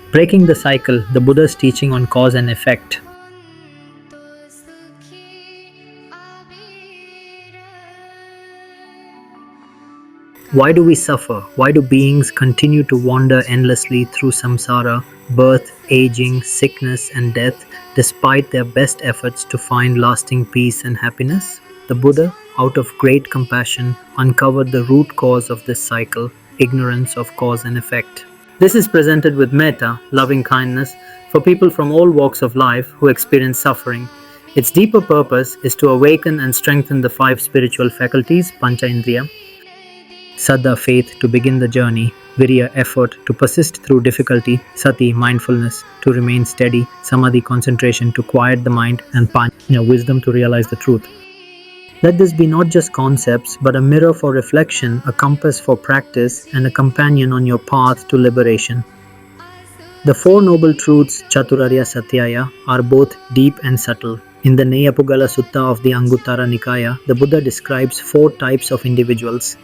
Breaking the cycle, the Buddha's teaching on cause and effect. Why do we suffer? Why do beings continue to wander endlessly through samsara, birth, aging, sickness, and death, despite their best efforts to find lasting peace and happiness? The Buddha, out of great compassion, uncovered the root cause of this cycle: ignorance of cause and effect. This is presented with metta, loving kindness, for people from all walks of life who experience suffering. Its deeper purpose is to awaken and strengthen the five spiritual faculties, Pancha Indriya, Saddha, faith, to begin the journey; Virya, effort, to persist through difficulty; Sati, mindfulness, to remain steady; Samadhi, concentration, to quiet the mind; and Panya, wisdom, to realize the truth. Let this be not just concepts, but a mirror for reflection, a compass for practice, and a companion on your path to liberation. The Four Noble Truths, Chaturarya Satyaya, are both deep and subtle. In the Neyapugala Sutta of the Anguttara Nikaya, the Buddha describes four types of individuals.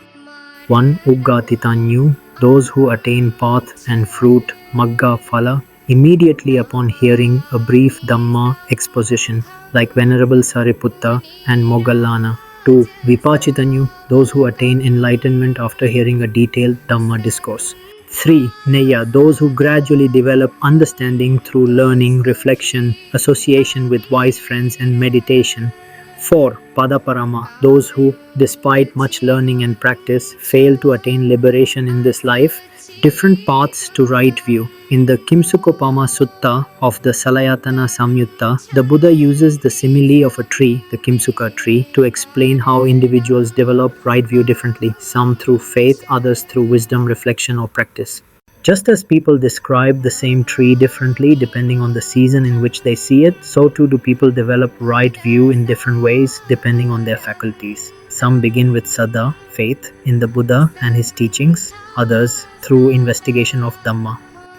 1. Uggatitanyu, those who attain path and fruit, Magga Phala, immediately upon hearing a brief Dhamma exposition, like Venerable Sariputta and Moggallana. 2. Vipachitanyu, those who attain enlightenment after hearing a detailed Dhamma discourse. 3. Neya, those who gradually develop understanding through learning, reflection, association with wise friends, and meditation. 4. Padaparama, those who, despite much learning and practice, fail to attain liberation in this life. Different paths to right view. In the Kimsukopama Sutta of the Salayatana Samyutta, the Buddha uses the simile of a tree, the Kimsuka tree, to explain how individuals develop right view differently, some through faith, others through wisdom, reflection, or practice. Just as people describe the same tree differently depending on the season in which they see it, so too do people develop right view in different ways depending on their faculties. Some begin with Saddha, faith, in the Buddha and his teachings, others through investigation of Dhamma.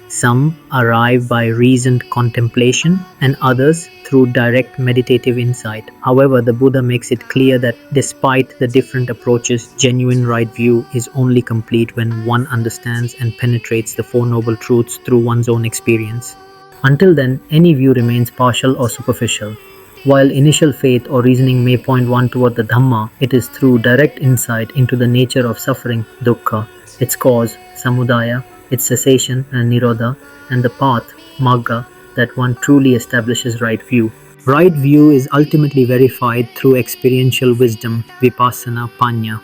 Some arrive by reasoned contemplation, and others through direct meditative insight. However, the Buddha makes it clear that despite the different approaches, genuine right view is only complete when one understands and penetrates the Four Noble Truths through one's own experience. Until then, any view remains partial or superficial. While initial faith or reasoning may point one toward the Dhamma, it is through direct insight into the nature of suffering, dukkha, its cause, samudaya, its cessation and nirodha, and the path, magga, that one truly establishes right view. Right view is ultimately verified through experiential wisdom, vipassana, panya.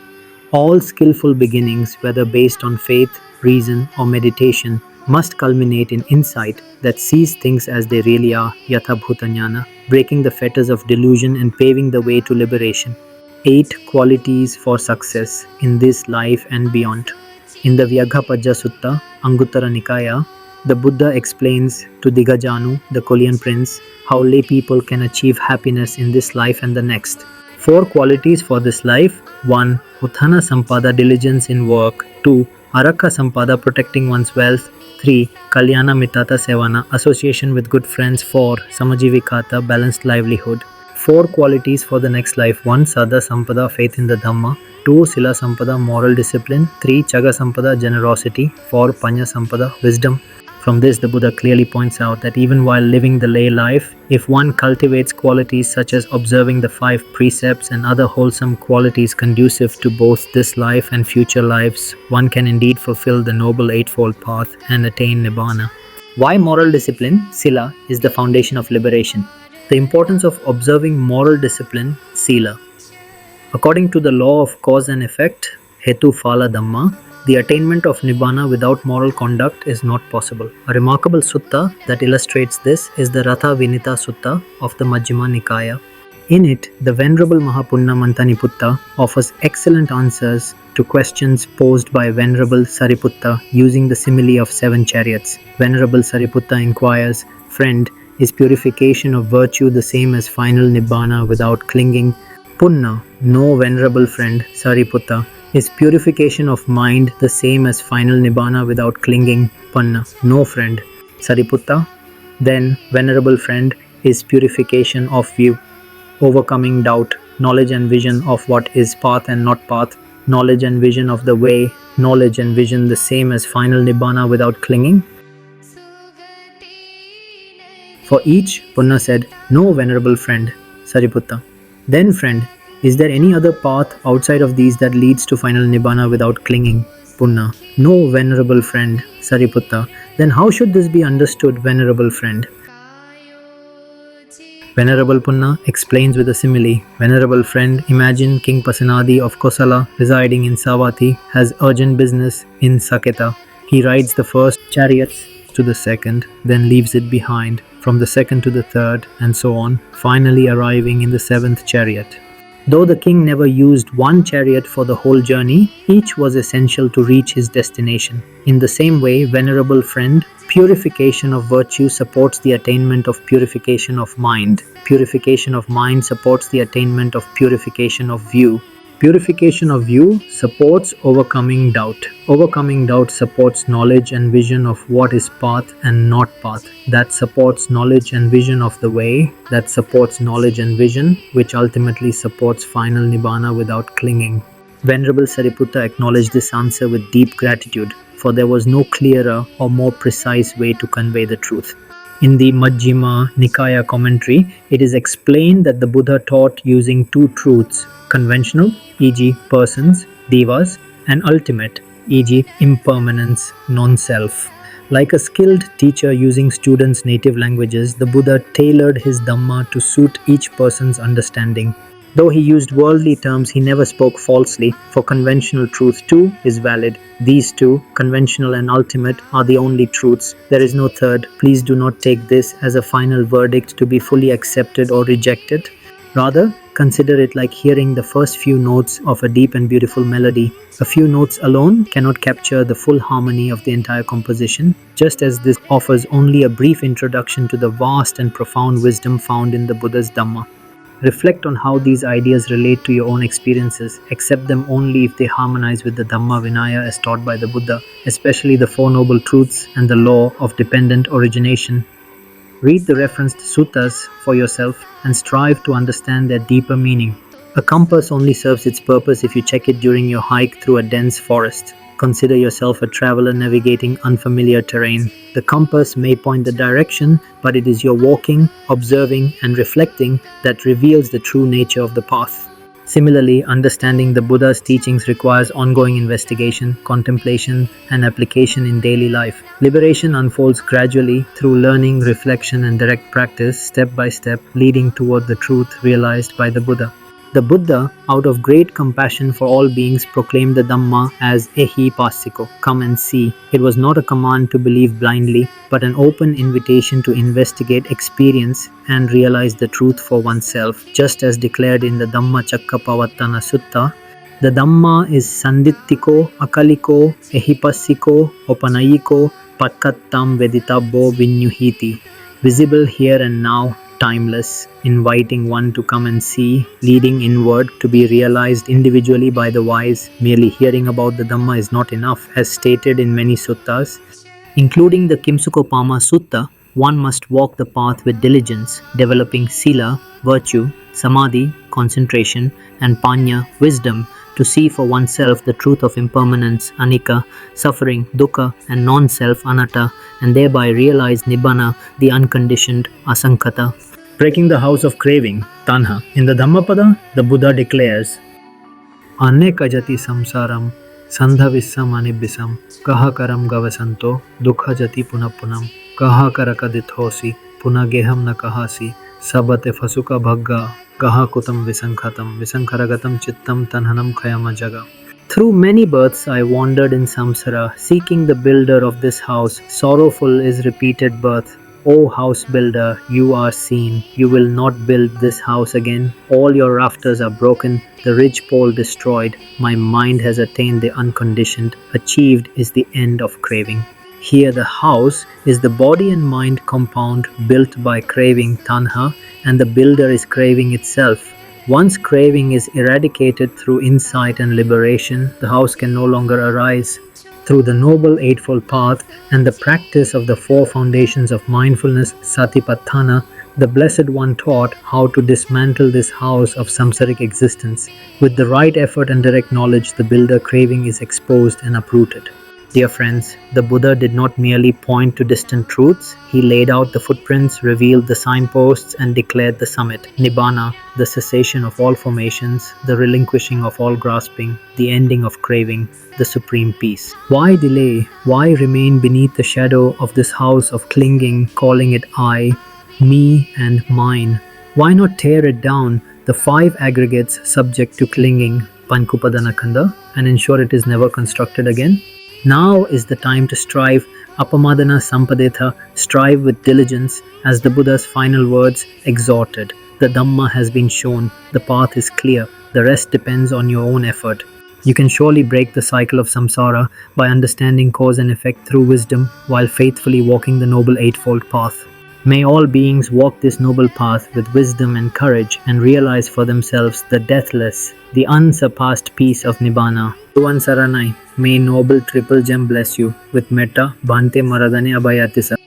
All skillful beginnings, whether based on faith, reason, or meditation, must culminate in insight that sees things as they really are, yathabhuta jnana, breaking the fetters of delusion and paving the way to liberation. 8 qualities for success in this life and beyond. In the Vyaghapajja Sutta, Anguttara Nikaya, the Buddha explains to Digajanu, the Kolian prince, how lay people can achieve happiness in this life and the next. 4 qualities for this life. 1. Uthana Sampada, diligence in work. 2. Arakha Sampada, protecting one's wealth. 3. Kalyana Mitata Sevana, association with good friends. 4. Samajivikata, balanced livelihood. 4 qualities for the next life. 1. Saddha Sampada, faith in the Dhamma. 2. Sila Sampada, moral discipline. 3. Chaga Sampada, generosity. 4. Panya Sampada, wisdom. From this, the Buddha clearly points out that even while living the lay life, if one cultivates qualities such as observing the 5 precepts and other wholesome qualities conducive to both this life and future lives, one can indeed fulfill the Noble Eightfold Path and attain Nibbana. Why moral discipline, Sila, is the foundation of liberation. The importance of observing moral discipline, Sila. According to the law of cause and effect, Hetu Phala Dhamma, the attainment of Nibbana without moral conduct is not possible. A remarkable sutta that illustrates this is the Ratha Vinita Sutta of the Majjhima Nikaya. In it, the Venerable Mahapunna Mantaniputta offers excellent answers to questions posed by Venerable Sariputta using the simile of 7 chariots. Venerable Sariputta inquires, "Friend, is purification of virtue the same as final Nibbana without clinging?" Punna, "No, venerable friend, Sariputta. Is purification of mind the same as final Nibbana without clinging?" Panna, "No, friend." Sariputta, "Then, venerable friend, is purification of view, overcoming doubt, knowledge and vision of what is path and not path, knowledge and vision of the way, knowledge and vision the same as final Nibbana without clinging?" For each, Punna said, "No, venerable friend." Sariputta: "Then, friend, is there any other path outside of these that leads to final Nibbana without clinging?" Punna: "No, venerable friend." Sariputta: "Then how should this be understood, venerable friend?" Venerable Punna explains with a simile. Venerable friend, imagine King Pasenadi of Kosala, residing in Savatthi, has urgent business in Saketa. He rides the first chariots to the second, then leaves it behind, from the second to the third, and so on, finally arriving in the seventh chariot. Though the king never used one chariot for the whole journey, each was essential to reach his destination. In the same way, venerable friend, purification of virtue supports the attainment of purification of mind. Purification of mind supports the attainment of purification of view. Purification of view supports overcoming doubt. Overcoming doubt supports knowledge and vision of what is path and not path. That supports knowledge and vision of the way. That supports knowledge and vision, which ultimately supports final Nibbana without clinging. Venerable Sariputta acknowledged this answer with deep gratitude, for there was no clearer or more precise way to convey the truth. In the Majjhima Nikaya commentary, it is explained that the Buddha taught using two truths: conventional, e.g., persons, devas, and ultimate, e.g., impermanence, non-self. Like a skilled teacher using students' native languages, the Buddha tailored his Dhamma to suit each person's understanding. Though he used worldly terms, he never spoke falsely, for conventional truth too is valid. These two, conventional and ultimate, are the only truths. There is no third. Please do not take this as a final verdict to be fully accepted or rejected. Rather, consider it like hearing the first few notes of a deep and beautiful melody. A few notes alone cannot capture the full harmony of the entire composition, just as this offers only a brief introduction to the vast and profound wisdom found in the Buddha's Dhamma. Reflect on how these ideas relate to your own experiences. Accept them only if they harmonize with the Dhamma Vinaya as taught by the Buddha, especially the Four Noble Truths and the law of dependent origination. Read the referenced suttas for yourself and strive to understand their deeper meaning. A compass only serves its purpose if you check it during your hike through a dense forest. Consider yourself a traveler navigating unfamiliar terrain. The compass may point the direction, but it is your walking, observing, and reflecting that reveals the true nature of the path. Similarly, understanding the Buddha's teachings requires ongoing investigation, contemplation, and application in daily life. Liberation unfolds gradually through learning, reflection, and direct practice, step by step, leading toward the truth realized by the Buddha. The Buddha, out of great compassion for all beings, proclaimed the Dhamma as Ehi Passiko, come and see. It was not a command to believe blindly, but an open invitation to investigate, experience, and realize the truth for oneself. Just as declared in the Dhamma Cakkappavattana Sutta, the Dhamma is Sandittiko, Akaliko, Ehipassiko, Opanayiko, Patkattam Veditabbo Vinyuhiti. Visible here and now, timeless, inviting one to come and see, leading inward to be realized individually by the wise. Merely hearing about the Dhamma is not enough, as stated in many suttas. Including the Kimsukopama Sutta, one must walk the path with diligence, developing sila, virtue, samadhi, concentration, and panya, wisdom, to see for oneself the truth of impermanence, anicca, suffering, dukkha, and non-self, anatta, and thereby realize nibbana, the unconditioned, asankhata. Breaking the house of craving, tanha. In the Dhammapada, the Buddha declares, Annekajati samsaram, sandhavissam anibisam, kahakaram gavasanto, dukkajati punapunam, kahakarakadithosi, punageham na kahasi, sabate fasuka bhagga, kahakutam visankhatam, visankaragatam chittam tanhanam khayama jaga. Through many births I wandered in samsara, seeking the builder of this house. Sorrowful is repeated birth. O house builder, you are seen. You will not build this house again. All your rafters are broken, the ridgepole destroyed. My mind has attained the unconditioned. Achieved is the end of craving. Here the house is the body and mind compound built by craving, tanha, and the builder is craving itself. Once craving is eradicated through insight and liberation, the house can no longer arise. Through the Noble Eightfold Path and the practice of the four foundations of mindfulness, Satipatthana, the Blessed One taught how to dismantle this house of samsaric existence. With the right effort and direct knowledge, the builder craving is exposed and uprooted. Dear friends, the Buddha did not merely point to distant truths, he laid out the footprints, revealed the signposts, and declared the summit. Nibbana, the cessation of all formations, the relinquishing of all grasping, the ending of craving, the supreme peace. Why delay? Why remain beneath the shadow of this house of clinging, calling it I, me, and mine? Why not tear it down, the five aggregates subject to clinging, Pankupadanakanda, and ensure it is never constructed again? Now is the time to strive, Apamadana Sampadetha, strive with diligence, as the Buddha's final words exhorted. The Dhamma has been shown, the path is clear, the rest depends on your own effort. You can surely break the cycle of samsara by understanding cause and effect through wisdom while faithfully walking the Noble Eightfold Path. May all beings walk this noble path with wisdom and courage and realize for themselves the deathless, the unsurpassed peace of Nibbana. Tuvan Saranai, may Noble Triple Gem bless you with Metta, Bhante Maradane Abhayatisa.